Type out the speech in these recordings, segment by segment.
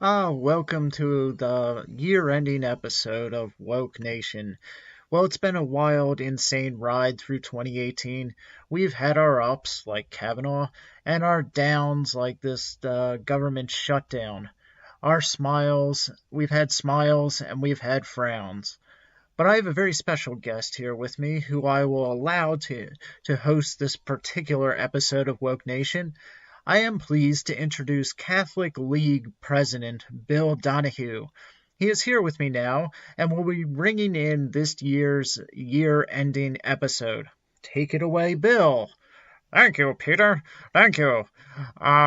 Welcome to the year-ending episode of Woke Nation. Well, it's been a wild, insane ride through 2018. We've had our ups, like Kavanaugh, and our downs, like this government shutdown. We've had smiles, and we've had frowns. But I have a very special guest here with me who I will allow to host this particular episode of Woke Nation. I am pleased to introduce Catholic League President Bill Donohue. He is here with me now and will be bringing in this year's year-ending episode. Take it away, Bill. Thank you, Peter. Thank you.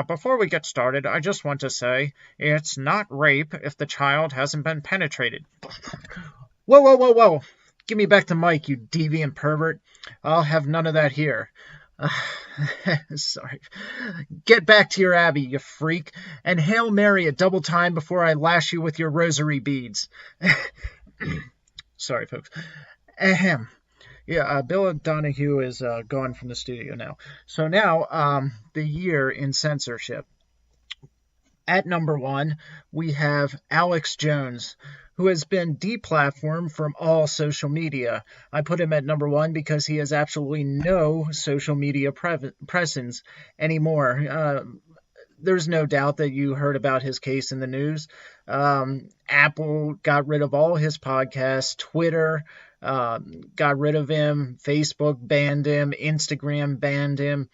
Before we get started, I just want to say it's not rape if the child hasn't been penetrated. Whoa, whoa, whoa, whoa. Give me back the mic, you deviant pervert. I'll have none of that here. Sorry. Get back to your abbey, you freak, and Hail Mary a double time before I lash you with your rosary beads. Sorry, folks. Ahem. Yeah, Bill Donohue is gone from the studio now. So now, the year in censorship. At number one, we have Alex Jones, who has been deplatformed from all social media. I put him at number one because he has absolutely no social media presence anymore. There's no doubt that you heard about his case in the news. Apple got rid of all his podcasts. Twitter got rid of him. Facebook banned him. Instagram banned him.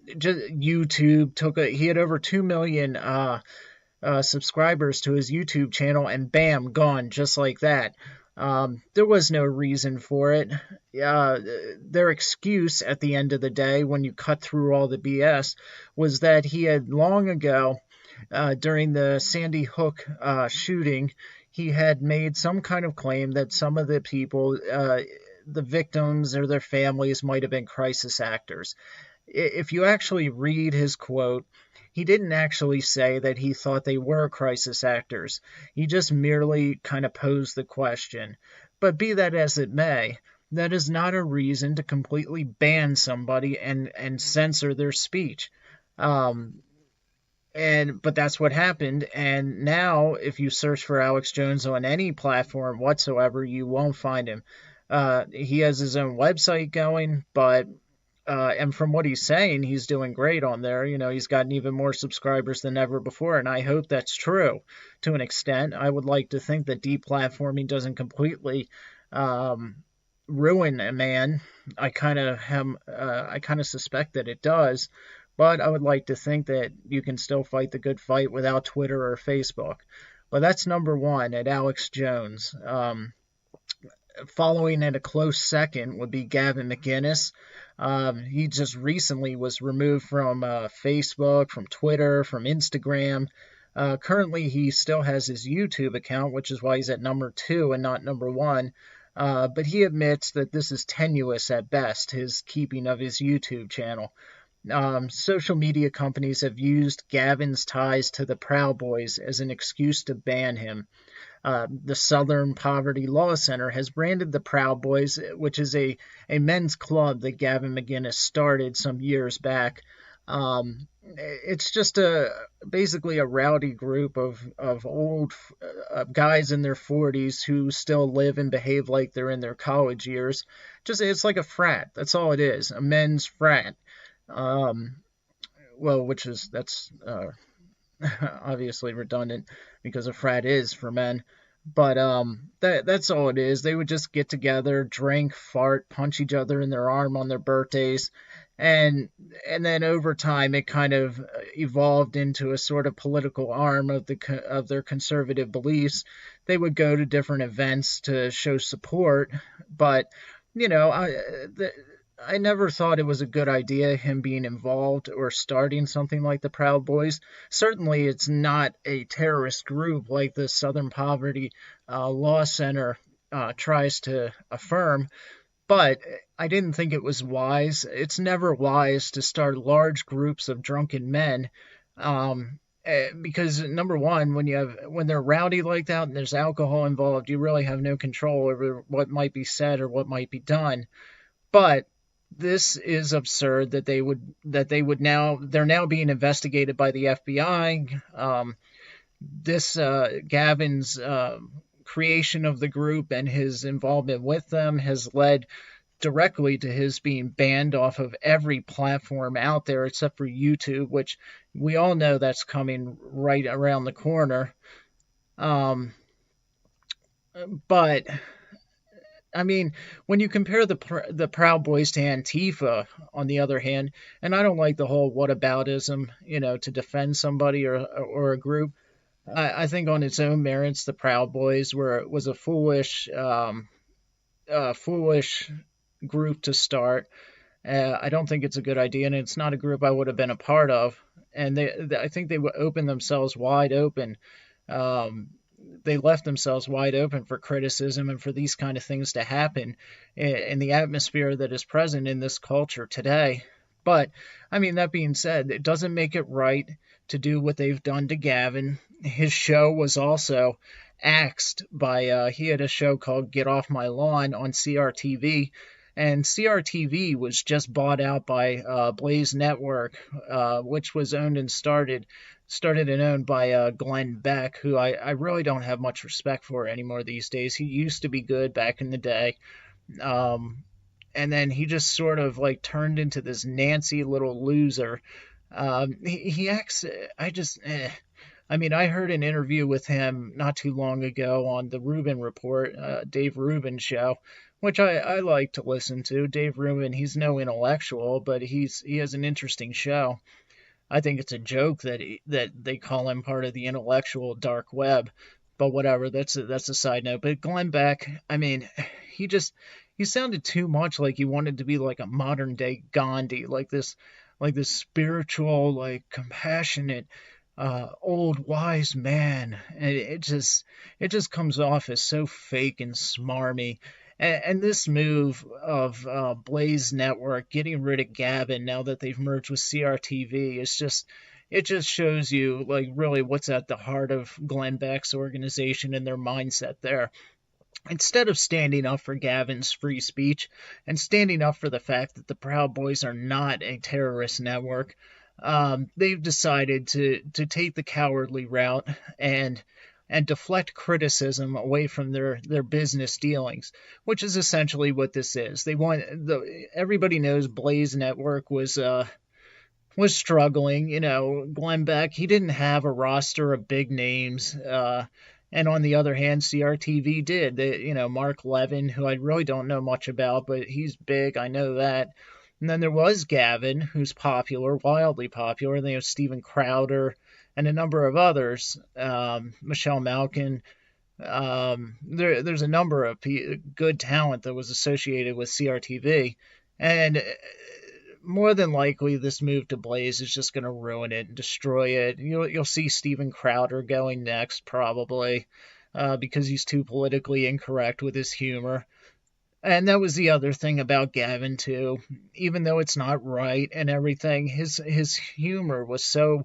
YouTube he had over 2 million subscribers to his YouTube channel, and bam, gone just like that. There was no reason for it. Their excuse at the end of the day, when you cut through all the BS, was that he had long ago, during the Sandy Hook shooting, he had made some kind of claim that some of the people, the victims or their families, might have been crisis actors. If you actually read his quote, he didn't actually say that he thought they were crisis actors. He just merely kind of posed the question. But be that as it may, that is not a reason to completely ban somebody and censor their speech. But that's what happened. And now, if you search for Alex Jones on any platform whatsoever, you won't find him. He has his own website going, but and from what he's saying, he's doing great on there. You know, he's gotten even more subscribers than ever before, and I hope that's true to an extent. I would like to think that deplatforming doesn't completely ruin a man. I kind of suspect that it does, but I would like to think that you can still fight the good fight without Twitter or Facebook. But that's number one at Alex Jones. Following at a close second would be Gavin McInnes. He just recently was removed from Facebook, from Twitter, from Instagram. Currently, he still has his YouTube account, which is why he's at number two and not number one. But he admits that this is tenuous at best, his keeping of his YouTube channel. Social media companies have used Gavin's ties to the Proud Boys as an excuse to ban him. The Southern Poverty Law Center has branded the Proud Boys, which is a men's club that Gavin McInnes started some years back. It's just basically a rowdy group of old guys in their 40s who still live and behave like they're in their college years. It's like a frat. That's all it is, a men's frat. That's obviously redundant because a frat is for men. But that's all it is. They would just get together, drink, fart, punch each other in their arm on their birthdays, and then over time it kind of evolved into a sort of political arm of their conservative beliefs. They would go to different events to show support, but I never thought it was a good idea, him being involved or starting something like the Proud Boys. Certainly, it's not a terrorist group like the Southern Poverty Law Center tries to affirm, but I didn't think it was wise. It's never wise to start large groups of drunken men, because number one, when they're rowdy like that and there's alcohol involved, you really have no control over what might be said or what might be done. But this is absurd that they're now being investigated by the FBI. this Gavin's creation of the group and his involvement with them has led directly to his being banned off of every platform out there except for YouTube, which we all know that's coming right around the corner. Um, but I mean, when you compare the Proud Boys to Antifa, on the other hand, and I don't like the whole whataboutism, to defend somebody or a group. I think on its own merits, the Proud Boys was a foolish group to start. I don't think it's a good idea, and it's not a group I would have been a part of. And I think they would open themselves wide open. Um, they left themselves wide open for criticism and for these kind of things to happen in the atmosphere that is present in this culture today. But I mean, that being said, it doesn't make it right to do what they've done to Gavin. His show was also axed by he had a show called Get Off My Lawn on CRTV, and CRTV was just bought out by Blaze Network, which was owned and started and owned by Glenn Beck, who I really don't have much respect for anymore these days. He used to be good back in the day. And then he just sort of like turned into this Nancy little loser. He acts, I mean, I heard an interview with him not too long ago on the Rubin Report, Dave Rubin show, which I like to listen to. Dave Rubin, he's no intellectual, but he has an interesting show. I think it's a joke that they call him part of the intellectual dark web, but whatever. That's a side note. But Glenn Beck, I mean, he sounded too much like he wanted to be like a modern day Gandhi, like this spiritual, like compassionate, old wise man, and it just comes off as so fake and smarmy. And this move of Blaze Network getting rid of Gavin now that they've merged with CRTV it just shows you like really what's at the heart of Glenn Beck's organization and their mindset there. Instead of standing up for Gavin's free speech and standing up for the fact that the Proud Boys are not a terrorist network, they've decided to take the cowardly route and deflect criticism away from their business dealings, which is essentially what this is. Everybody knows Blaze Network was struggling. Glenn Beck, he didn't have a roster of big names. And on the other hand, CRTV did. Mark Levin, who I really don't know much about, but he's big. I know that. And then there was Gavin, who's popular, wildly popular. And they have Steven Crowder and a number of others. Michelle Malkin. There's a number of good talent that was associated with CRTV. And more than likely, this move to Blaze is just going to ruin it and destroy it. You'll see Steven Crowder going next, probably, because he's too politically incorrect with his humor. And that was the other thing about Gavin, too. Even though it's not right and everything, his humor was so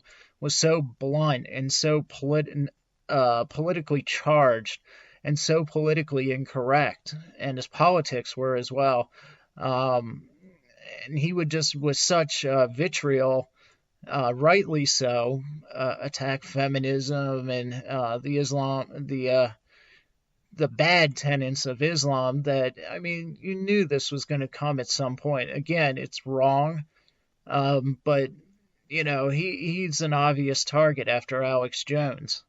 blunt and so politically charged and so politically incorrect. And his politics were as well. And he would just, with such vitriol, rightly so, attack feminism and the bad tenets of Islam that, I mean, you knew this was going to come at some point. Again, it's wrong, but, he's an obvious target after Alex Jones.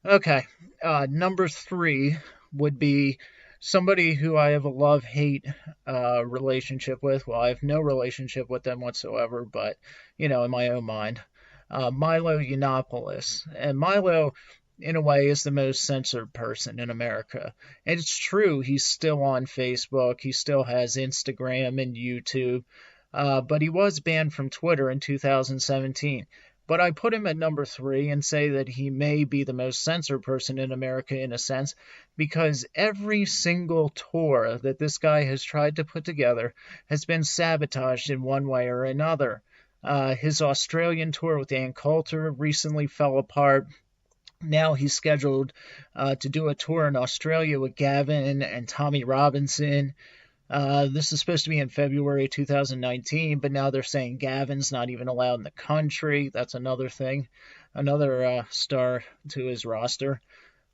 Okay, number 3 would be somebody who I have a love-hate relationship with. Well, I have no relationship with them whatsoever, but, in my own mind. Milo Yiannopoulos. And Milo, in a way, is the most censored person in America. And it's true, he's still on Facebook, he still has Instagram and YouTube, but he was banned from Twitter in 2017. But I put him at number 3 and say that he may be the most censored person in America in a sense, because every single tour that this guy has tried to put together has been sabotaged in one way or another. His Australian tour with Ann Coulter recently fell apart. Now he's scheduled to do a tour in Australia with Gavin and Tommy Robinson. This is supposed to be in February 2019, but now they're saying Gavin's not even allowed in the country. That's another thing, another star to his roster.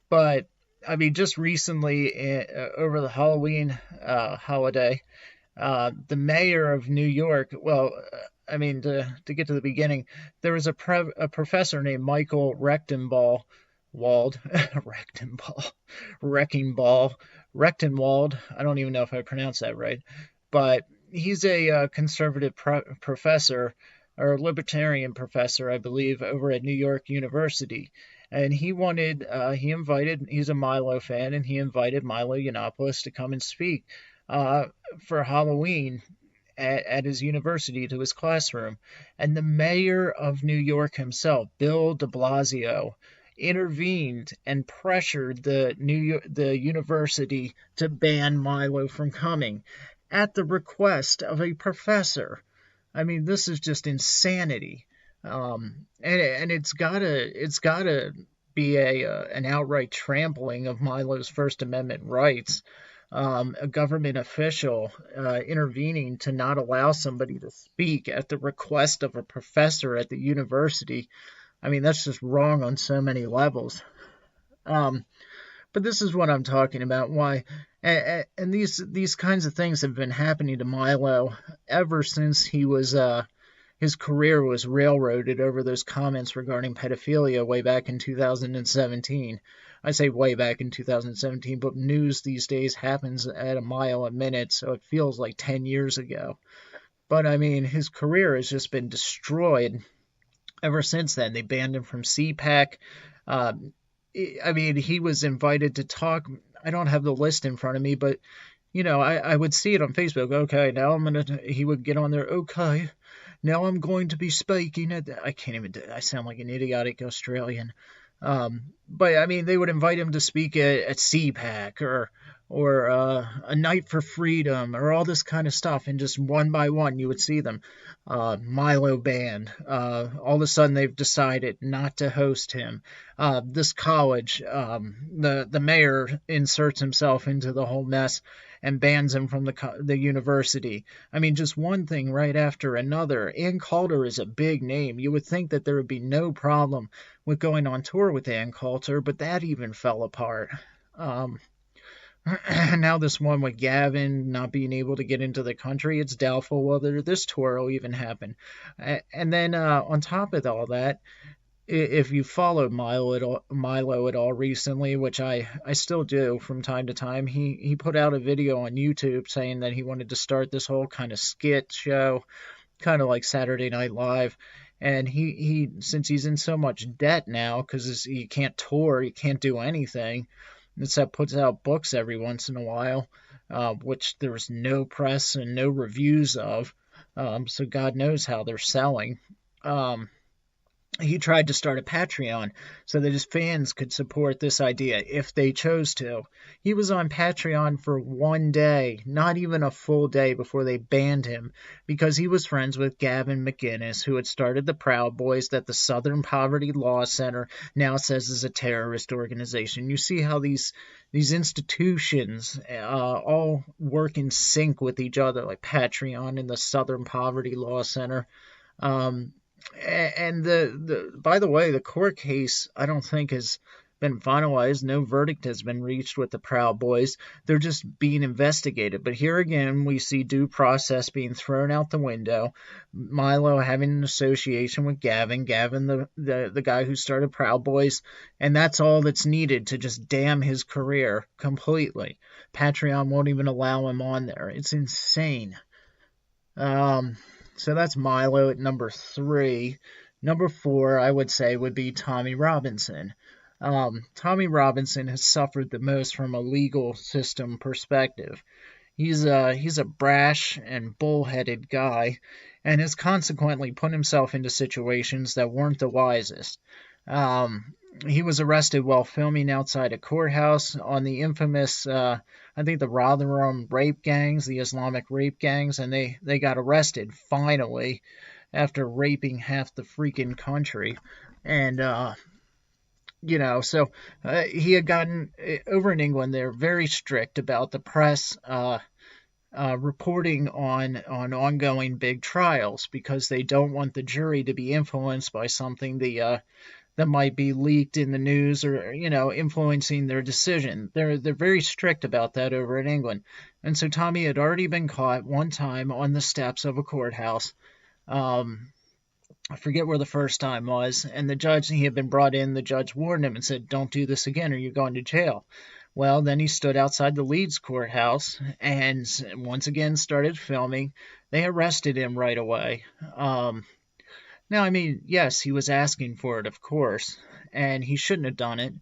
But I mean, just recently over the Halloween holiday, the mayor of New York, well, I mean, to get to the beginning, there was a professor named Michael Rechtenball, Wald, Rechtenball, Wrecking Ball, Rechtenwald. I don't even know if I pronounced that right, but he's a conservative professor or libertarian professor, I believe, over at New York University. And he's a Milo fan, and he invited Milo Yiannopoulos to come and speak uh, for Halloween at his university to his classroom. And the mayor of New York himself, Bill de Blasio, intervened and pressured the university to ban Milo from coming at the request of a professor. I mean, this is just insanity. And it's gotta be an outright trampling of Milo's First Amendment rights. A government official intervening to not allow somebody to speak at the request of a professor at the university. I mean, that's just wrong on so many levels. Um, but this is what I'm talking about. Why? And these kinds of things have been happening to Milo ever since his career was railroaded over those comments regarding pedophilia way back in 2017. I say way back in 2017, but news these days happens at a mile a minute, so it feels like 10 years ago. But I mean, his career has just been destroyed ever since then. They banned him from CPAC. Um, I mean, he was invited to talk. I don't have the list in front of me, but I would see it on Facebook. Okay, now he would get on there. Okay, now I'm going to be speaking at. I can't even. I sound like an idiotic Australian. But I mean, they would invite him to speak at CPAC or a night for freedom or all this kind of stuff, and just one by one you would see them. Milo banned. All of a sudden they've decided not to host him. This college, the mayor inserts himself into the whole mess and bans him from the university. I mean, just one thing right after another. Ann Coulter is a big name. You would think that there would be no problem with going on tour with Ann Coulter, but that even fell apart. Um, now this one with Gavin not being able to get into the country, it's doubtful whether this tour will even happen. And then on top of all that, if you followed Milo at all recently, which I still do from time to time, he put out a video on YouTube saying that he wanted to start this whole kind of skit show, kind of like Saturday Night Live. And he since he's in so much debt now because he can't tour, he can't do anything, except puts out books every once in a while, which there's no press and no reviews of. So God knows how they're selling. Um, he tried to start a Patreon so that his fans could support this idea if they chose to. He was on Patreon for one day, not even a full day before they banned him, because he was friends with Gavin McInnes, who had started the Proud Boys that the Southern Poverty Law Center now says is a terrorist organization. You see how these institutions all work in sync with each other, like Patreon and the Southern Poverty Law Center. Um, and by the way, the court case I don't think has been finalized. No verdict has been reached with the Proud Boys. They're just being investigated. But here again, we see due process being thrown out the window. Milo having an association with Gavin, the guy who started Proud Boys, and that's all that's needed to just damn his career completely. Patreon won't even allow him on there. It's insane. So that's Milo at number 3. Number 4, I would say, would be Tommy Robinson. Tommy Robinson has suffered the most from a legal system perspective. He's a brash and bullheaded guy, and has consequently put himself into situations that weren't the wisest. He was arrested while filming outside a courthouse on the infamous, I think the Rotherham rape gangs, the Islamic rape gangs, and they got arrested finally after raping half the freaking country. And, so he had gotten, over in England, they're very strict about the press, reporting on ongoing big trials because they don't want the jury to be influenced by something that might be leaked in the news or influencing their decision. They're very strict about that over in England. And so Tommy had already been caught one time on the steps of a courthouse. I forget where the first time was, and the judge, he had been brought in, the judge warned him and said, "Don't do this again or you're going to jail." Well, then he stood outside the Leeds courthouse and once again started filming. They arrested him right away. Now, I mean, yes, he was asking for it, of course, and he shouldn't have done it.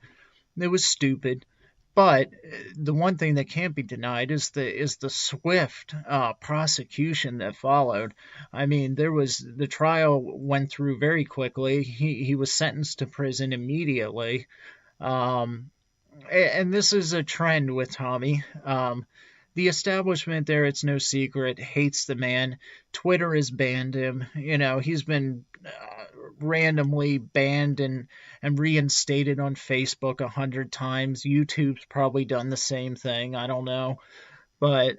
It was stupid. But the one thing that can't be denied is the swift prosecution that followed. I mean, the trial went through very quickly. He was sentenced to prison immediately. And this is a trend with Tommy. The establishment there, it's no secret, hates the man. Twitter has banned him. He's been randomly banned and reinstated on Facebook 100 times. YouTube's probably done the same thing. I don't know, but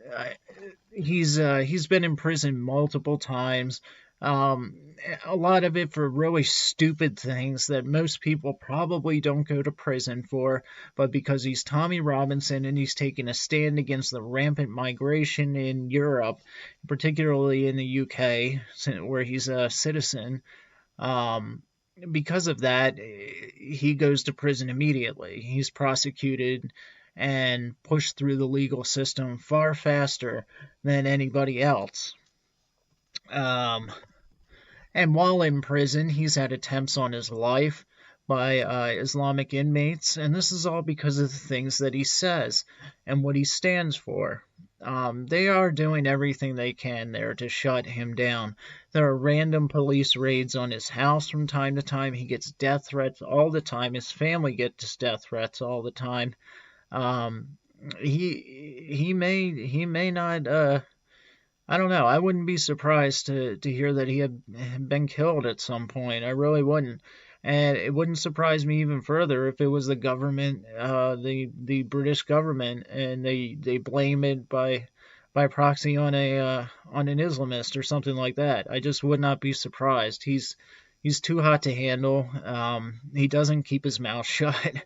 he's been in prison multiple times. A lot of it for really stupid things that most people probably don't go to prison for, but because he's Tommy Robinson and he's taking a stand against the rampant migration in Europe, particularly in the UK, where he's a citizen. Because of that, he goes to prison immediately. He's prosecuted and pushed through the legal system far faster than anybody else. And while in prison, he's had attempts on his life by Islamic inmates, and this is all because of the things that he says and what he stands for. They are doing everything they can there to shut him down. There are random police raids on his house from time to time. He gets death threats all the time. His family gets death threats all the time. He may not. I don't know. I wouldn't be surprised to hear that he had been killed at some point. I really wouldn't. And it wouldn't surprise me even further if it was the government, the British government, and they blame it by proxy on an Islamist or something like that. I just would not be surprised. He's too hot to handle. He doesn't keep his mouth shut.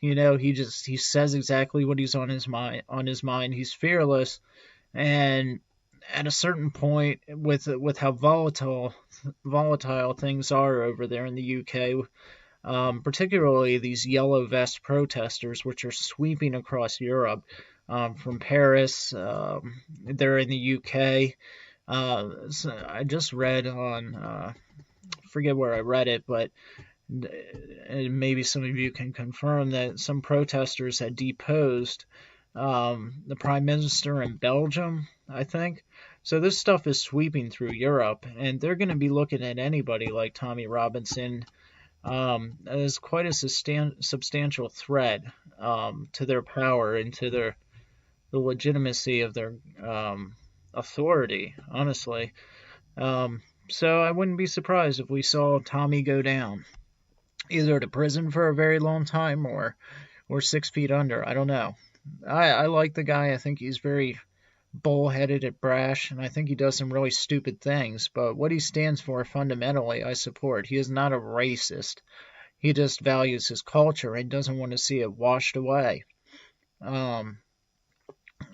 He says exactly what he's on his mind. He's fearless, and at a certain point, with how volatile things are over there in the UK, particularly these yellow vest protesters, which are sweeping across Europe, from Paris, they're in the UK. So I just read on, forget where I read it, but maybe some of you can confirm that some protesters had deposed the Prime Minister in Belgium, I think. So this stuff is sweeping through Europe, and they're going to be looking at anybody like Tommy Robinson as quite a substantial threat to their power and to the legitimacy of their authority, honestly. So I wouldn't be surprised if we saw Tommy go down, either to prison for a very long time or 6 feet under. I don't know. I like the guy. I think he's very bullheaded and brash, and I think he does some really stupid things, but what he stands for fundamentally I support. He is not a racist. He just values his culture and doesn't want to see it washed away.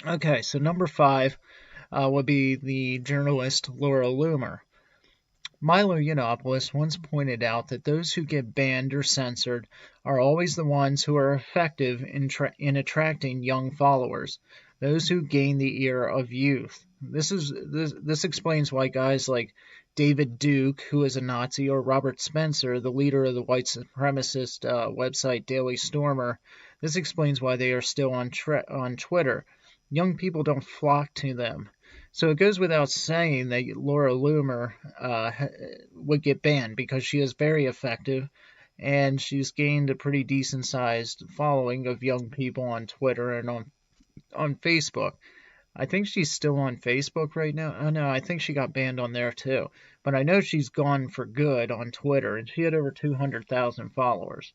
Okay, so number 5 would be the journalist Laura Loomer. Milo Yiannopoulos once pointed out that those who get banned or censored are always the ones who are effective in attracting young followers, those who gain the ear of youth. This explains why guys like David Duke, who is a Nazi, or Robert Spencer, the leader of the white supremacist website Daily Stormer, this explains why they are still on Twitter. Young people don't flock to them. So it goes without saying that Laura Loomer would get banned because she is very effective and she's gained a pretty decent-sized following of young people on Twitter and on Facebook. I think she's still on Facebook right now. Oh, no, I think she got banned on there too. But I know she's gone for good on Twitter, and she had over 200,000 followers.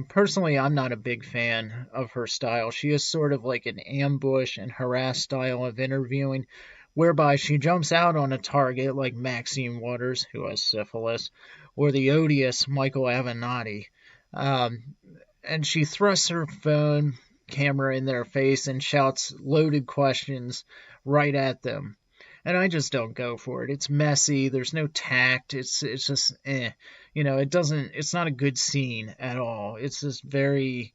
Personally, I'm not a big fan of her style. She is sort of like an ambush and harass style of interviewing, whereby she jumps out on a target like Maxine Waters, who has syphilis, or the odious Michael Avenatti. Um, and she thrusts her phone camera in their face and shouts loaded questions right at them. And I just don't go for it. It's messy. There's no tact. It's just it doesn't. It's not a good scene at all. It's just very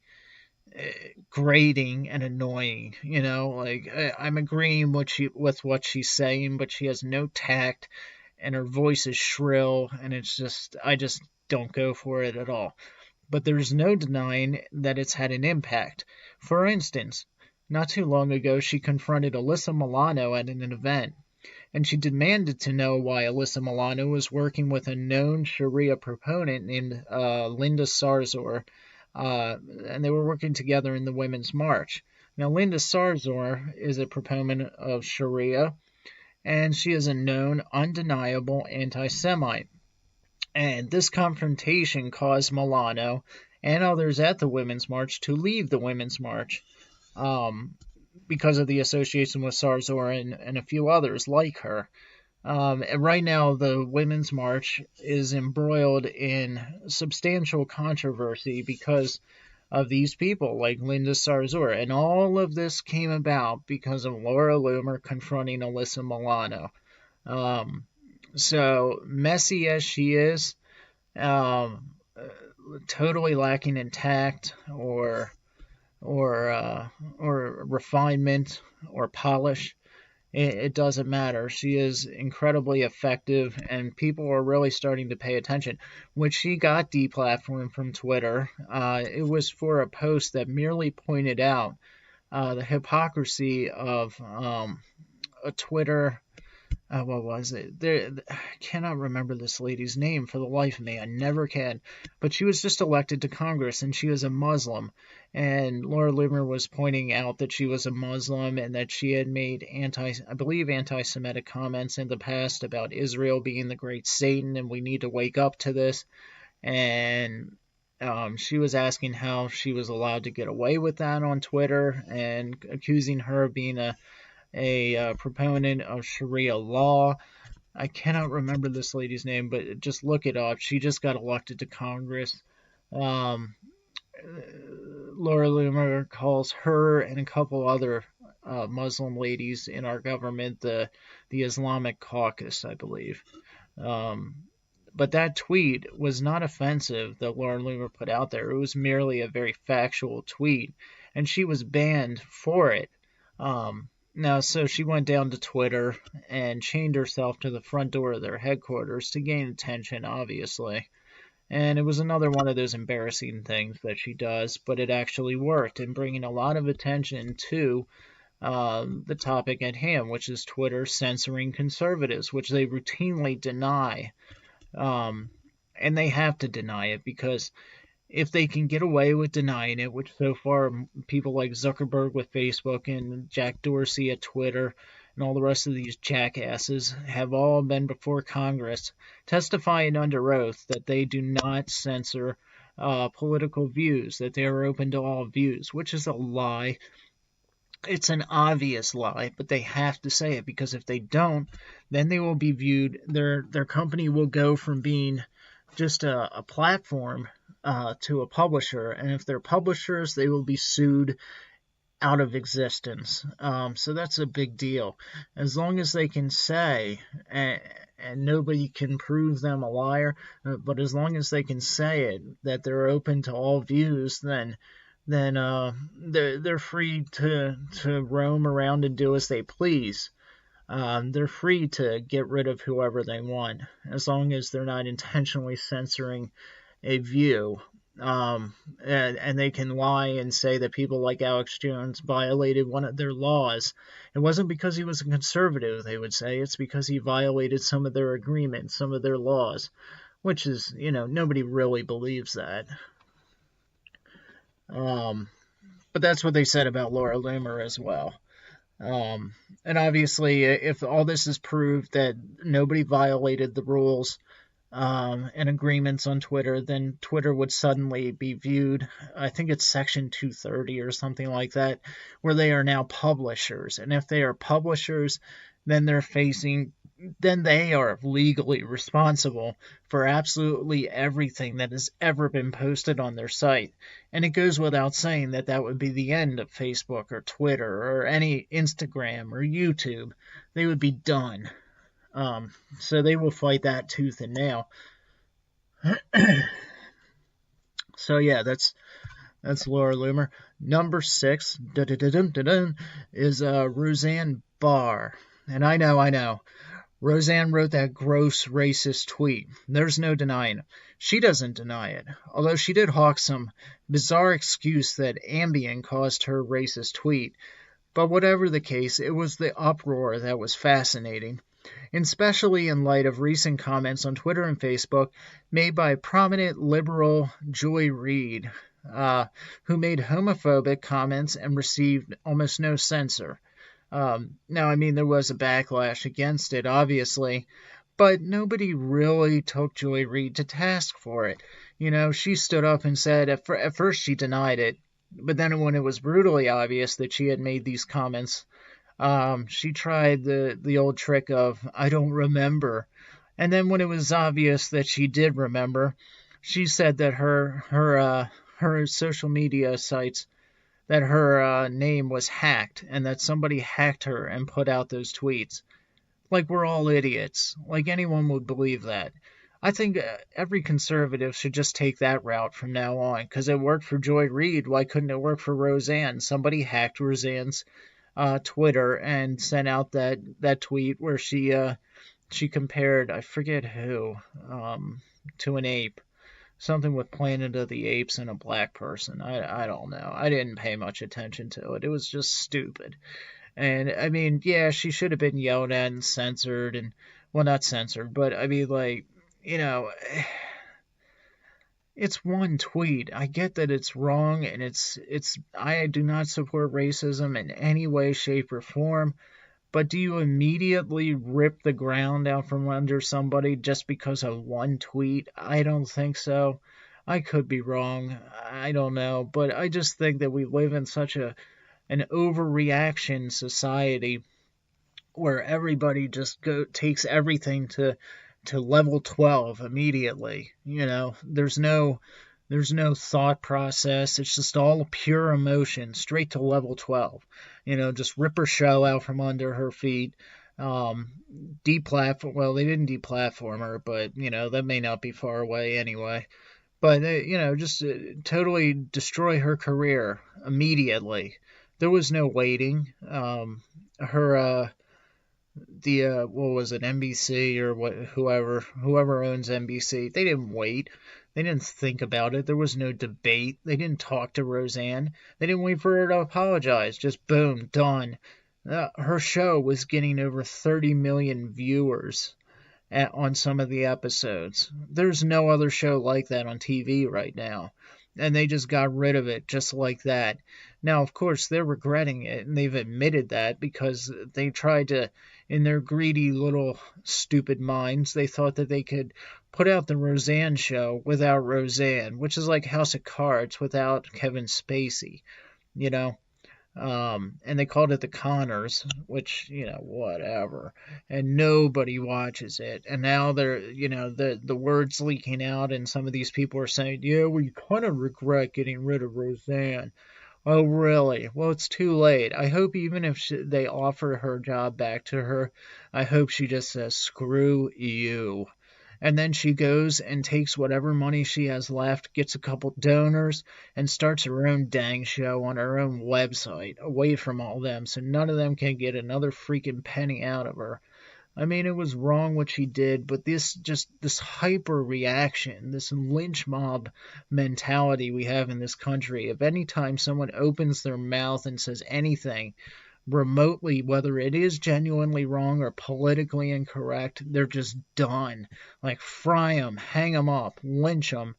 grating and annoying. Like I'm agreeing with what she's saying, but she has no tact, and her voice is shrill, and it's just I just don't go for it at all. But there's no denying that it's had an impact. For instance, not too long ago, she confronted Alyssa Milano at an event, and she demanded to know why Alyssa Milano was working with a known Sharia proponent named Linda Sarzour, and they were working together in the Women's March. Now, Linda Sarzour is a proponent of Sharia, and she is a known, undeniable anti Semite. And this confrontation caused Milano and others at the Women's March to leave the Women's March um, because of the association with Sarzour and a few others like her. And right now, the Women's March is embroiled in substantial controversy because of these people like Linda Sarzour. And all of this came about because of Laura Loomer confronting Alyssa Milano. Um, so messy as she is, um, totally lacking in tact or refinement or polish. It doesn't matter. She is incredibly effective, and people are really starting to pay attention. When she got deplatformed from Twitter, it was for a post that merely pointed out the hypocrisy of a Twitter. What was it? I cannot remember this lady's name for the life of me. I never can. But she was just elected to Congress, and she was a Muslim. And Laura Loomer was pointing out that she was a Muslim and that she had made anti-Semitic comments in the past about Israel being the great Satan, and we need to wake up to this. And she was asking how she was allowed to get away with that on Twitter, and accusing her of being a proponent of Sharia law. I cannot remember this lady's name, but just look it up. She just got elected to Congress. Um, Laura Loomer calls her and a couple other Muslim ladies in our government the Islamic caucus, I believe. Um, but that tweet was not offensive that Laura Loomer put out there. It was merely a very factual tweet, and she was banned for it. Now, so she went down to Twitter and chained herself to the front door of their headquarters to gain attention, obviously. And it was another one of those embarrassing things that she does, but it actually worked in bringing a lot of attention to the topic at hand, which is Twitter censoring conservatives, which they routinely deny. And they have to deny it because if they can get away with denying it, which so far people like Zuckerberg with Facebook and Jack Dorsey at Twitter and all the rest of these jackasses have all been before Congress testifying under oath that they do not censor political views, that they are open to all views, which is a lie. It's an obvious lie, but they have to say it because if they don't, then they will be viewed, their company will go from being just a platform to a publisher, and if they're publishers, they will be sued out of existence. So that's a big deal. As long as they can say, and nobody can prove them a liar, but as long as they can say it, that they're open to all views, then they're free to roam around and do as they please. They're free to get rid of whoever they want, as long as they're not intentionally censoring a view. And they can lie and say that people like Alex Jones violated one of their laws. It wasn't because he was a conservative, they would say. It's because he violated some of their agreements, some of their laws, which is, nobody really believes that. But that's what they said about Laura Loomer as well. And obviously, if all this is proved that nobody violated the rules, and agreements on Twitter, then Twitter would suddenly be viewed. I think it's Section 230 or something like that, where they are now publishers. And if they are publishers, then then they are legally responsible for absolutely everything that has ever been posted on their site. And it goes without saying that that would be the end of Facebook or Twitter or any Instagram or YouTube. They would be done. So they will fight that tooth and nail. So yeah, that's Laura Loomer. Number 6 is Roseanne Barr. And I know. Roseanne wrote that gross racist tweet. There's no denying it. She doesn't deny it, although she did hawk some bizarre excuse that Ambien caused her racist tweet. But whatever the case, it was the uproar that was fascinating, especially in light of recent comments on Twitter and Facebook made by prominent liberal Joy Reid, who made homophobic comments and received almost no censor. Now, I mean, there was a backlash against it, obviously, but nobody really took Joy Reid to task for it. You know, she stood up and said at first she denied it, but then when it was brutally obvious that she had made these comments, she tried the old trick of, I don't remember. And then when it was obvious that she did remember, she said that her social media sites, that her name was hacked and that somebody hacked her and put out those tweets. Like we're all idiots. Like anyone would believe that. I think every conservative should just take that route from now on, because it worked for Joy Reid. Why couldn't it work for Roseanne? Somebody hacked Roseanne's Twitter and sent out that tweet where she compared, I forget who, to an ape. Something with Planet of the Apes and a black person. I don't know. I didn't pay much attention to it. It was just stupid. And I mean, yeah, she should have been yelled at and censored, and well, not censored, but I mean, like, you know, it's one tweet. I get that it's wrong, and I do not support racism in any way, shape, or form. But do you immediately rip the ground out from under somebody just because of one tweet? I don't think so. I could be wrong. I don't know. But I just think that we live in such an overreaction society where everybody just takes everything to level 12 immediately. You know, there's no thought process. It's just all pure emotion, straight to level 12. You know, just rip her show out from under her feet. Well, they didn't deplatform her, but, you know, that may not be far away anyway. But, you know, just totally destroy her career immediately. There was no waiting. What was it, NBC or whoever owns NBC, they didn't wait. They didn't think about it. There was no debate. They didn't talk to Roseanne. They didn't wait for her to apologize. Just boom, done. Her show was getting over 30 million viewers on some of the episodes. There's no other show like that on TV right now. And they just got rid of it just like that. Now, of course, they're regretting it, and they've admitted that because they tried to, in their greedy little stupid minds, they thought that they could put out the Roseanne show without Roseanne, which is like House of Cards without Kevin Spacey, you know? And they called it the Connors, which, you know, whatever. And nobody watches it. And now they're, you know, the word's leaking out, and some of these people are saying, yeah, we kind of regret getting rid of Roseanne. Oh, really? Well, it's too late. I hope even if they offer her job back to her, I hope she just says, screw you. And then she goes and takes whatever money she has left, gets a couple donors, and starts her own dang show on her own website, away from all them, so none of them can get another freaking penny out of her. I mean, it was wrong what she did, but this hyper reaction, this lynch mob mentality we have in this country, if any time someone opens their mouth and says anything remotely, whether it is genuinely wrong or politically incorrect, they're just done. Like, fry them, hang them up, lynch them.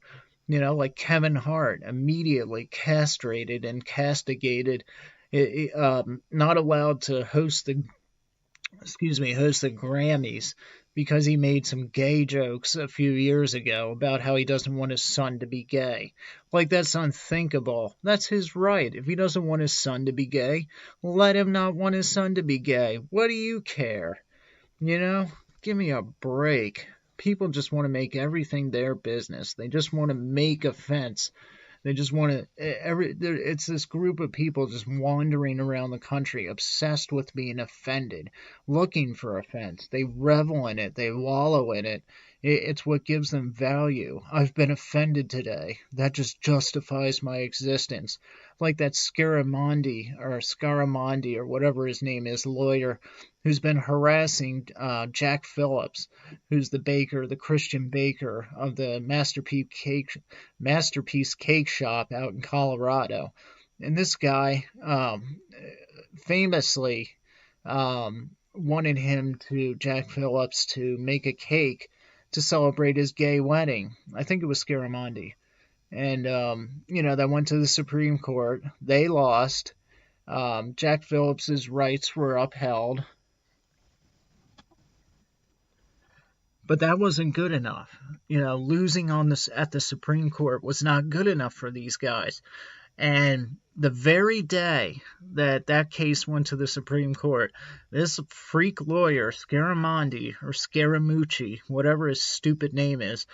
You know, like Kevin Hart, immediately castrated and castigated, not allowed to host the Grammys because he made some gay jokes a few years ago about how he doesn't want his son to be gay. Like, that's unthinkable. That's his right. If he doesn't want his son to be gay, let him not want his son to be gay. What do you care? You know? Give me a break. People just want to make everything their business. They just want to make offense. They just want to. It's this group of people just wandering around the country, obsessed with being offended, looking for offense. They revel in it. They wallow in it. It's what gives them value. I've been offended today. That just justifies my existence. Like that Scaramondi or whatever his name is, lawyer, who's been harassing Jack Phillips, who's the baker, the Christian baker of the Masterpiece Cake Shop out in Colorado. And this guy famously wanted Jack Phillips, to make a cake to celebrate his gay wedding. I think it was Scaramondi. And, that went to the Supreme Court. They lost. Jack Phillips's rights were upheld. But that wasn't good enough. Losing at the Supreme Court was not good enough for these guys. And the very day that case went to the Supreme Court, this freak lawyer, Scaramondi, or Scaramucci, whatever his stupid name is,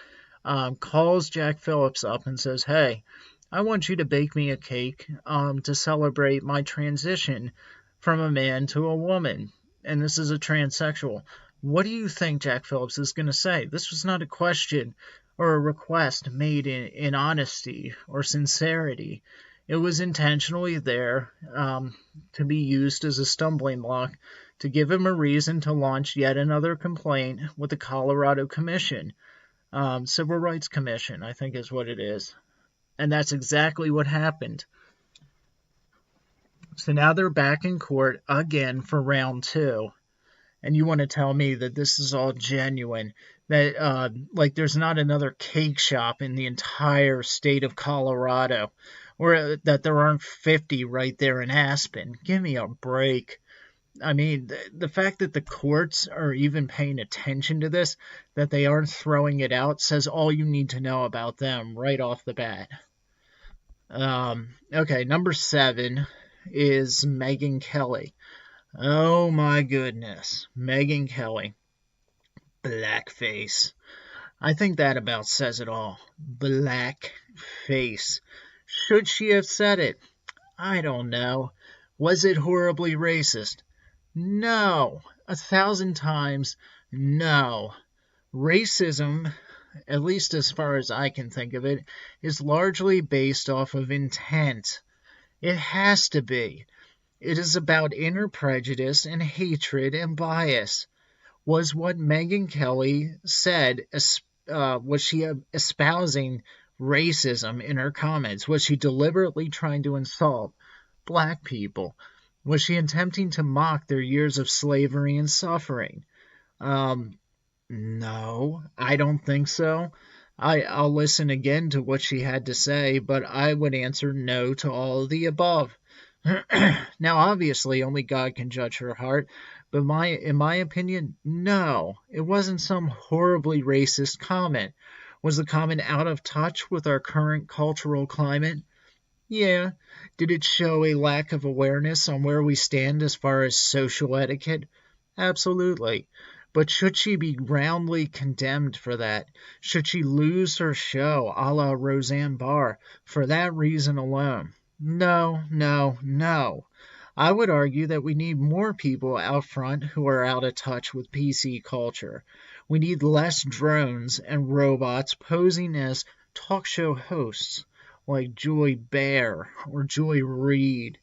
calls Jack Phillips up and says, "Hey, I want you to bake me a cake to celebrate my transition from a man to a woman. And this is a transsexual." What do you think Jack Phillips is going to say? This was not a question or a request made in honesty or sincerity. It was intentionally there to be used as a stumbling block to give him a reason to launch yet another complaint with the Colorado Commission. Civil Rights Commission, I think is what it is. And that's exactly what happened. So now they're back in court again for round 2. And you want to tell me that this is all genuine, that there's not another cake shop in the entire state of Colorado, or that there aren't 50 right there in Aspen. Give me a break. I mean, the fact that the courts are even paying attention to this, that they aren't throwing it out, says all you need to know about them right off the bat. Okay, number 7 is Megyn Kelly. Oh my goodness, Megyn Kelly. Blackface. I think that about says it all. Blackface. Should she have said it? I don't know. Was it horribly racist? No. 1,000 times no. Racism, at least as far as I can think of it, is largely based off of intent. It has to be. It is about inner prejudice and hatred and bias. Was what Megyn Kelly said, was she espousing racism in her comments? Was she deliberately trying to insult black people? Was she attempting to mock their years of slavery and suffering? No, I don't think so. I'll listen again to what she had to say, but I would answer no to all of the above. Now, obviously, only God can judge her heart, but in my opinion, no. It wasn't some horribly racist comment. Was the comment out of touch with our current cultural climate? Yeah. Did it show a lack of awareness on where we stand as far as social etiquette? Absolutely. But should she be roundly condemned for that? Should she lose her show, a la Roseanne Barr, for that reason alone? No, no, no. I would argue that we need more people out front who are out of touch with PC culture. We need less drones and robots posing as talk show hosts like Joy Behar or Joy Reid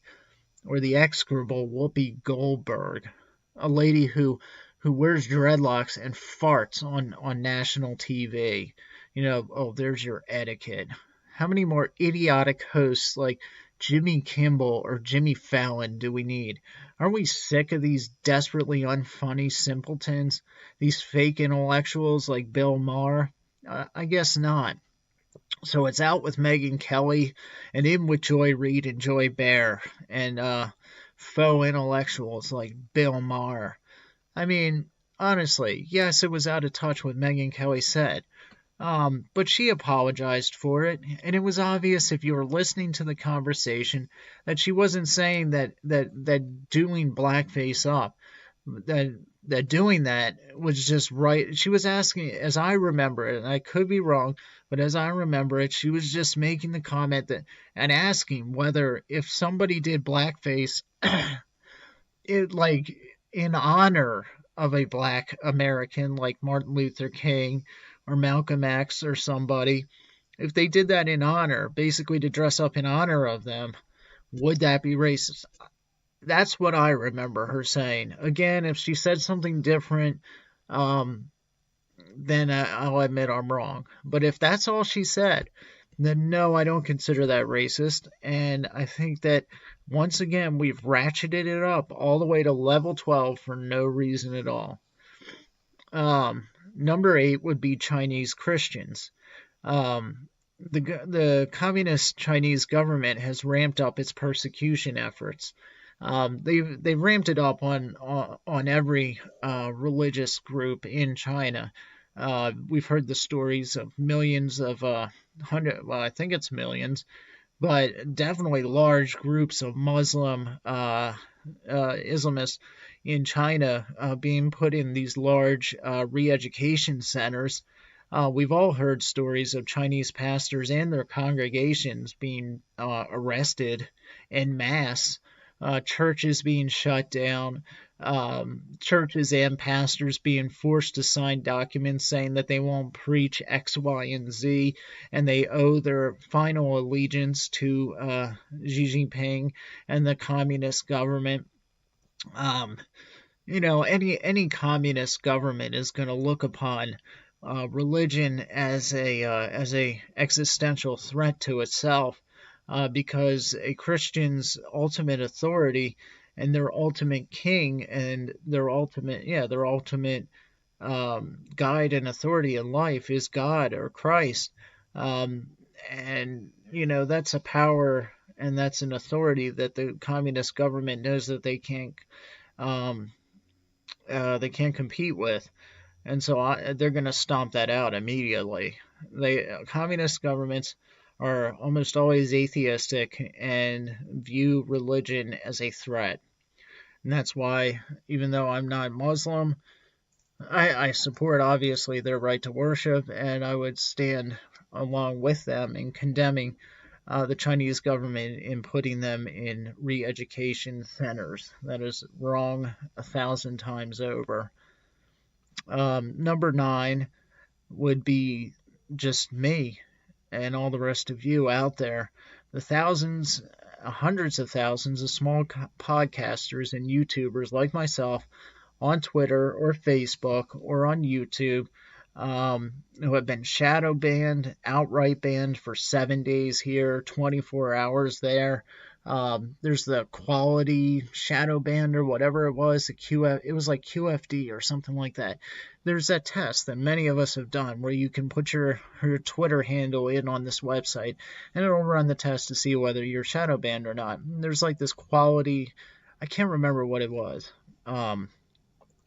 or the execrable Whoopi Goldberg, a lady who wears dreadlocks and farts on national TV. There's your etiquette. How many more idiotic hosts like Jimmy Kimmel or Jimmy Fallon do we need? Aren't we sick of these desperately unfunny simpletons? These fake intellectuals like Bill Maher? I guess not. So it's out with Megyn Kelly and in with Joy Reid and Joy Behar and faux intellectuals like Bill Maher. I mean, honestly, yes, it was out of touch what Megyn Kelly said. But she apologized for it, and it was obvious if you were listening to the conversation that she wasn't saying that doing blackface up, that that doing that was just right. She was asking, as I remember it, and I could be wrong, but as I remember it, she was just making the comment that and asking whether if somebody did blackface, it like in honor of a black American like Martin Luther King or Malcolm X or somebody, if they did that in honor, basically to dress up in honor of them, would that be racist? That's what I remember her saying. Again, if she said something different, um, then I'll admit I'm wrong. But if that's all she said, then no, I don't consider that racist. And I think that once again, we've ratcheted it up all the way to level 12 for no reason at all. Number 8 would be Chinese Christians. The communist Chinese government has ramped up its persecution efforts. They've ramped it up on every religious group in China. We've heard the stories of millions of well, I think it's millions, but definitely large groups of Muslim Islamists in China being put in these large re-education centers. We've all heard stories of Chinese pastors and their congregations being arrested en masse, churches being shut down, churches and pastors being forced to sign documents saying that they won't preach X, Y, and Z, and they owe their final allegiance to Xi Jinping and the communist government. Um, any communist government is going to look upon religion as a existential threat to itself, because a Christian's ultimate authority and their ultimate king and their ultimate guide and authority in life is God or Christ. Um, and that's a power and that's an authority that the communist government knows that um, they can't compete with, and so they're going to stomp that out immediately. Communist governments are almost always atheistic and view religion as a threat, and that's why, even though I'm not Muslim, I support obviously their right to worship, and I would stand along with them in condemning the Chinese government in putting them in re-education centers. That is wrong 1,000 times over. Number 9 would be just me and all the rest of you out there. The thousands, hundreds of thousands of small podcasters and YouTubers like myself on Twitter or Facebook or on YouTube, who have been shadow banned, outright banned for 7 days here, 24 hours there. There's the quality shadow band or whatever it was, it was like QFD or something like that. There's that test that many of us have done where you can put your Twitter handle in on this website and it'll run the test to see whether you're shadow banned or not. And there's like this quality, I can't remember what it was.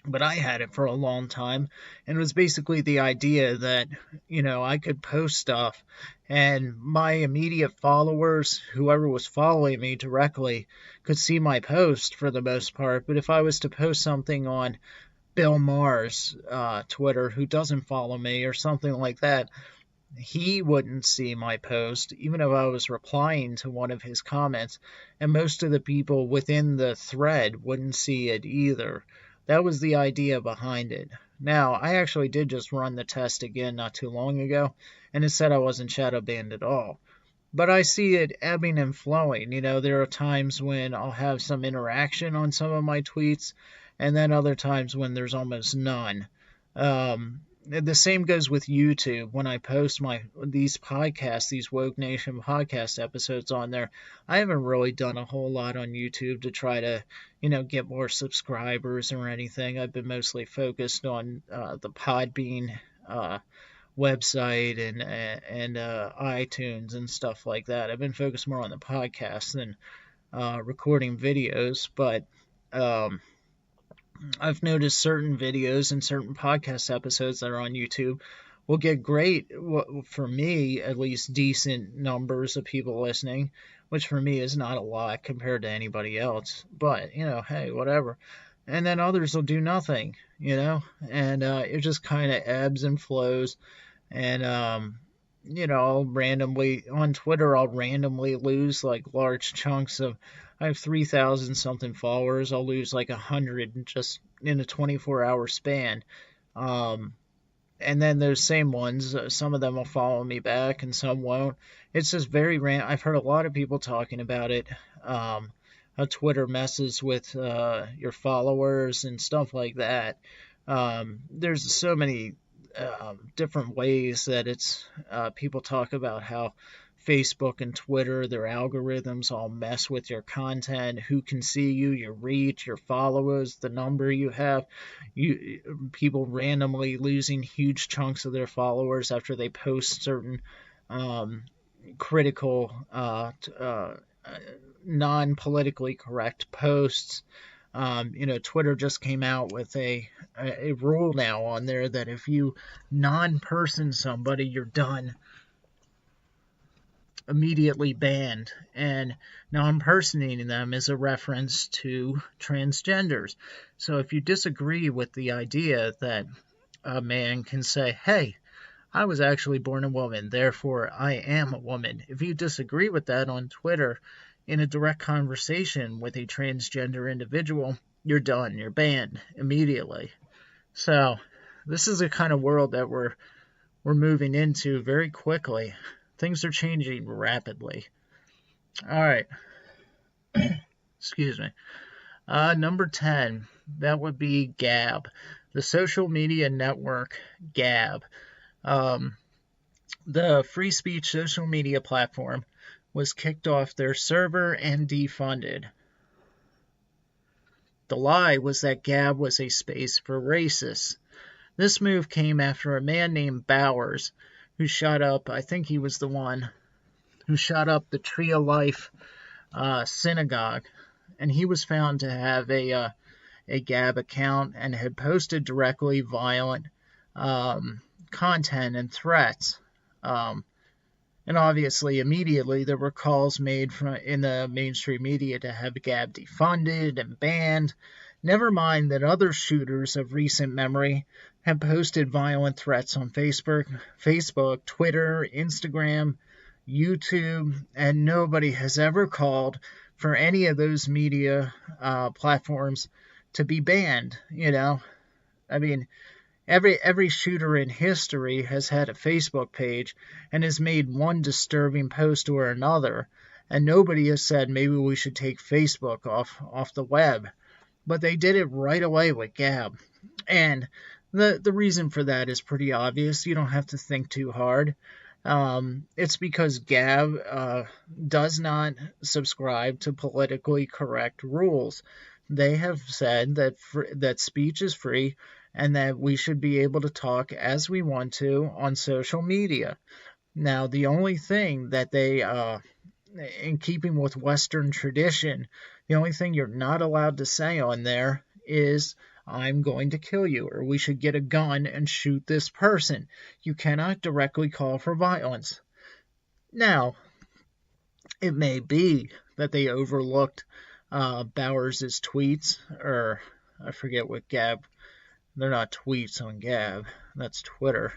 But I had it for a long time, and it was basically the idea that, I could post stuff, and my immediate followers, whoever was following me directly, could see my post for the most part. But if I was to post something on Bill Maher's Twitter, who doesn't follow me, or something like that, he wouldn't see my post, even if I was replying to one of his comments, and most of the people within the thread wouldn't see it either. That was the idea behind it. Now, I actually did just run the test again not too long ago, and it said I wasn't shadow banned at all. But I see it ebbing and flowing. There are times when I'll have some interaction on some of my tweets, and then other times when there's almost none. The same goes with YouTube. When I post these podcasts, these Woke Nation podcast episodes on there, I haven't really done a whole lot on YouTube to try to, get more subscribers or anything. I've been mostly focused on the Podbean website and iTunes and stuff like that. I've been focused more on the podcast than recording videos, but I've noticed certain videos and certain podcast episodes that are on YouTube will get great, for me at least, decent numbers of people listening, which for me is not a lot compared to anybody else. But, hey, whatever. And then others will do nothing, and it just kind of ebbs and flows. And, I'll randomly, on Twitter, I'll randomly lose like large chunks of, I have 3,000 something followers. I'll lose like 100 just in a 24-hour span. Um, and then those same ones, some of them will follow me back and some won't. It's just very random. I've heard a lot of people talking about it. How Twitter messes with your followers and stuff like that. There's so many different ways that it's people talk about how Facebook and Twitter, their algorithms all mess with your content, who can see you, your reach, your followers, the number you have, people randomly losing huge chunks of their followers after they post certain critical, non-politically correct posts. Twitter just came out with a rule now on there that if you non-person somebody, you're done. Immediately banned. And non-personating them is a reference to transgenders. So if you disagree with the idea that a man can say, hey, I was actually born a woman, therefore I am a woman. If you disagree with that on Twitter in a direct conversation with a transgender individual, you're done. You're banned immediately. So this is the kind of world that we're moving into very quickly. Things are changing rapidly. All right. Excuse me. Number 10, that would be Gab, the social media network Gab. The free speech social media platform was kicked off their server and defunded. The lie was that Gab was a space for racists. This move came after a man named Bowers, who shot up, I think he was the one who shot up the Tree of Life synagogue, and he was found to have a Gab account and had posted directly violent content and threats. And obviously, immediately, there were calls made in the mainstream media to have Gab defunded and banned. Never mind that other shooters of recent memory have posted violent threats on Facebook, Twitter, Instagram, YouTube, and nobody has ever called for any of those media platforms to be banned. I mean, every shooter in history has had a Facebook page and has made one disturbing post or another, and nobody has said maybe we should take Facebook off the web. But they did it right away with Gab. And the reason for that is pretty obvious. You don't have to think too hard. It's because Gab does not subscribe to politically correct rules. They have said that speech is free and that we should be able to talk as we want to on social media. Now, the only thing that they, in keeping with Western tradition, the only thing you're not allowed to say on there is, I'm going to kill you, or we should get a gun and shoot this person. You cannot directly call for violence. Now, it may be that they overlooked Bowers' tweets, or I forget what Gab, they're not tweets on Gab, that's Twitter.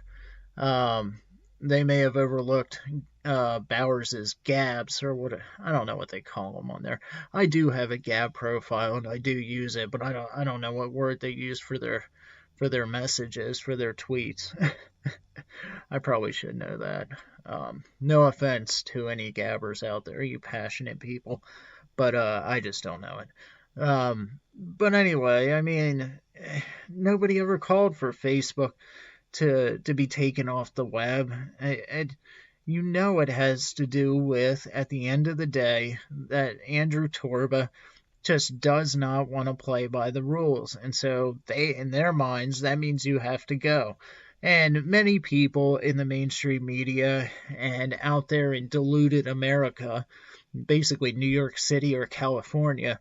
They may have overlooked Bowers' Gabs, or what, I don't know what they call them on there. I do have a Gab profile and I do use it, but I don't know what word they use for their messages, for their tweets. I probably should know that. No offense to any Gabbers out there, you passionate people, but I just don't know it. But anyway, I mean, nobody ever called for Facebook to be taken off the web. It has to do with, at the end of the day, that Andrew Torba just does not want to play by the rules. And so in their minds, that means you have to go. And many people in the mainstream media and out there in deluded America, basically New York City or California,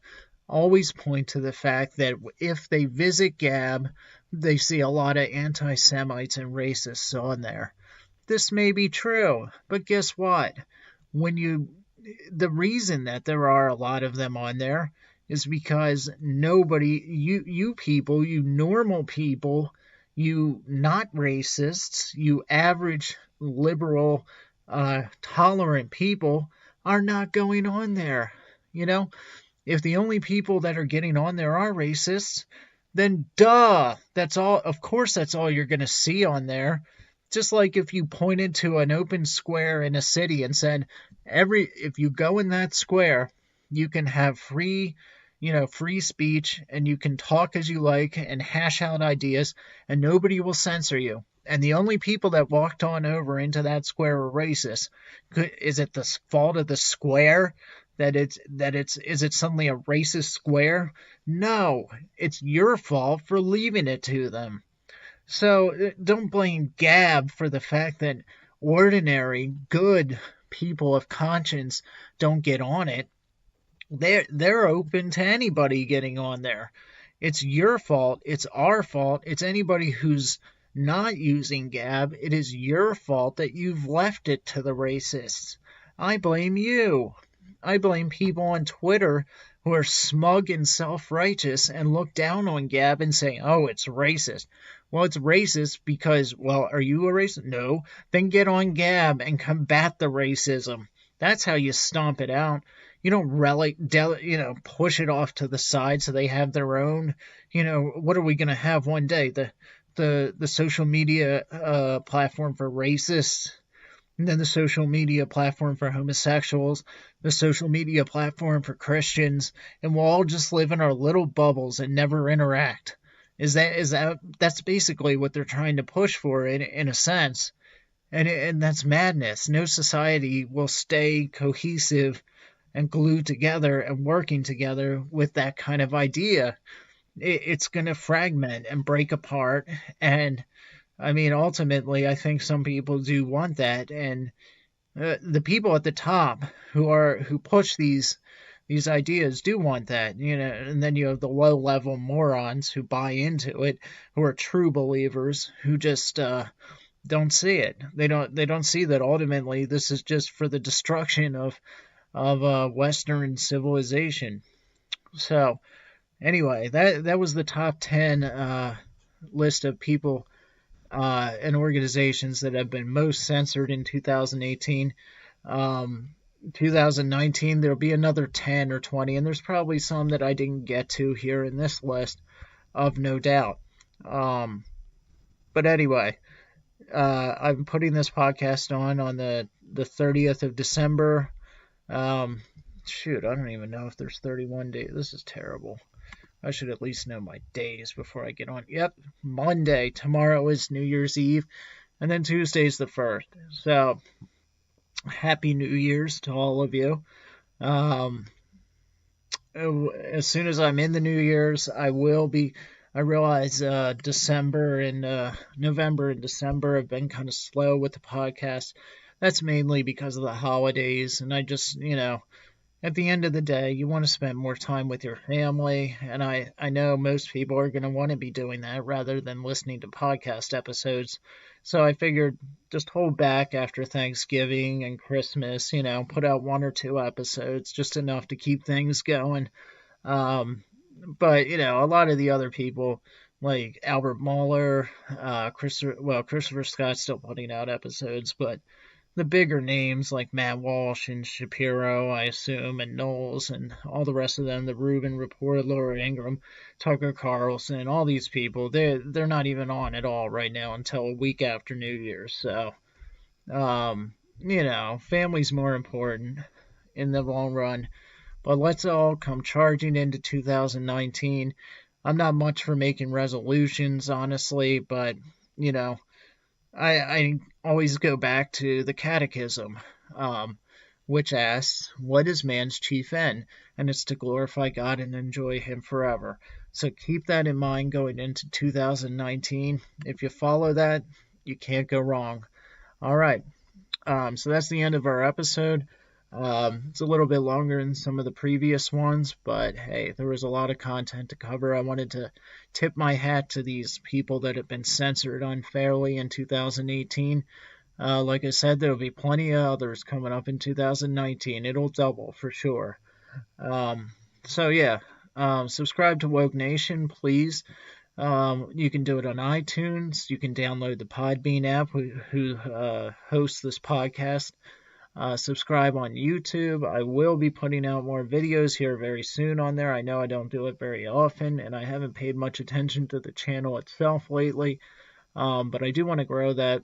always point to the fact that if they visit Gab, they see a lot of anti Semites and racists on there. This may be true, but guess what? When you the reason that there are a lot of them on there is because nobody you people, you normal people, you not racists, you average liberal tolerant people are not going on there. You know, if the only people that are getting on there are racists, then duh, that's all. Of course, that's all you're going to see on there. Just like if you pointed to an open square in a city and said, if you go in that square, you can have free speech and you can talk as you like and hash out ideas and nobody will censor you. And the only people that walked on over into that square were racist. Is it the fault of the square is it suddenly a racist square? No, it's your fault for leaving it to them. So don't blame Gab for the fact that ordinary, good people of conscience don't get on it. They're open to anybody getting on there. It's your fault. It's our fault. It's anybody who's not using Gab. It is your fault that you've left it to the racists. I blame you. I blame people on Twitter who are smug and self-righteous and look down on Gab and say, oh, it's racist. Well, it's racist because, well, are you a racist? No. Then get on Gab and combat the racism. That's how you stomp it out. You don't push it off to the side so they have their own. What are we going to have one day? The social media platform for racists, and then the social media platform for homosexuals, the social media platform for Christians, and we'll all just live in our little bubbles and never interact. That's basically what they're trying to push for in a sense. And that's madness. No society will stay cohesive and glued together and working together with that kind of idea. It's going to fragment and break apart. And I mean, ultimately, I think some people do want that. And the people at the top who push these ideas do want that, and then you have the low level morons who buy into it, who are true believers, who just don't see it. They don't see that ultimately this is just for the destruction of Western civilization. So anyway, that was the top 10 list of people and organizations that have been most censored in 2018. 2019, there'll be another 10 or 20, and there's probably some that I didn't get to here in this list, of no doubt. But anyway, I'm putting this podcast on the 30th of December. Shoot, I don't even know if there's 31 days. This is terrible. I should at least know my days before I get on. Yep, Monday. Tomorrow is New Year's Eve, and then Tuesday's the 1st. So, Happy New Year's to all of you. As soon as I'm in the New Year's, I realize December and November and December have been kind of slow with the podcast. That's mainly because of the holidays, and I just, at the end of the day, you want to spend more time with your family, and I know most people are going to want to be doing that rather than listening to podcast episodes. So I figured just hold back after Thanksgiving and Christmas, put out 1 or 2 episodes, just enough to keep things going. But, a lot of the other people, like Albert Mueller, Christopher Scott's still putting out episodes, but the bigger names like Matt Walsh and Shapiro, I assume, and Knowles and all the rest of them, the Rubin Report, Laura Ingraham, Tucker Carlson, all these people, they're not even on at all right now until a week after New Year's. So, family's more important in the long run. But let's all come charging into 2019. I'm not much for making resolutions, honestly, but, I always go back to the Catechism, which asks, what is man's chief end? And it's to glorify God and enjoy Him forever. So keep that in mind going into 2019. If you follow that, you can't go wrong. All right. So that's the end of our episode. It's a little bit longer than some of the previous ones, but hey, there was a lot of content to cover. I wanted to tip my hat to these people that have been censored unfairly in 2018. Like I said, there'll be plenty of others coming up in 2019. It'll double for sure. Um, so yeah, subscribe to Woke Nation, please. You can do it on iTunes. You can download the Podbean app, who hosts this podcast. Subscribe on YouTube. I will be putting out more videos here very soon on there. I know I don't do it very often, and I haven't paid much attention to the channel itself lately, but I do want to grow that.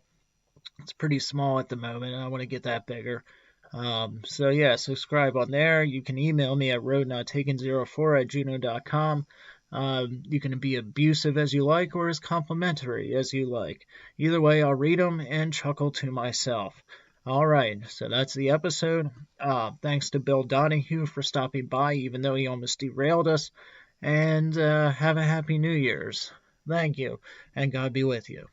It's pretty small at the moment, and I want to get that bigger. So yeah, subscribe on there. You can email me at roadnottaken04@gmail.com. You can be abusive as you like or as complimentary as you like. Either way, I'll read them and chuckle to myself. All right, so that's the episode. Thanks to Bill Donohue for stopping by, even though he almost derailed us. And have a happy New Year's. Thank you, and God be with you.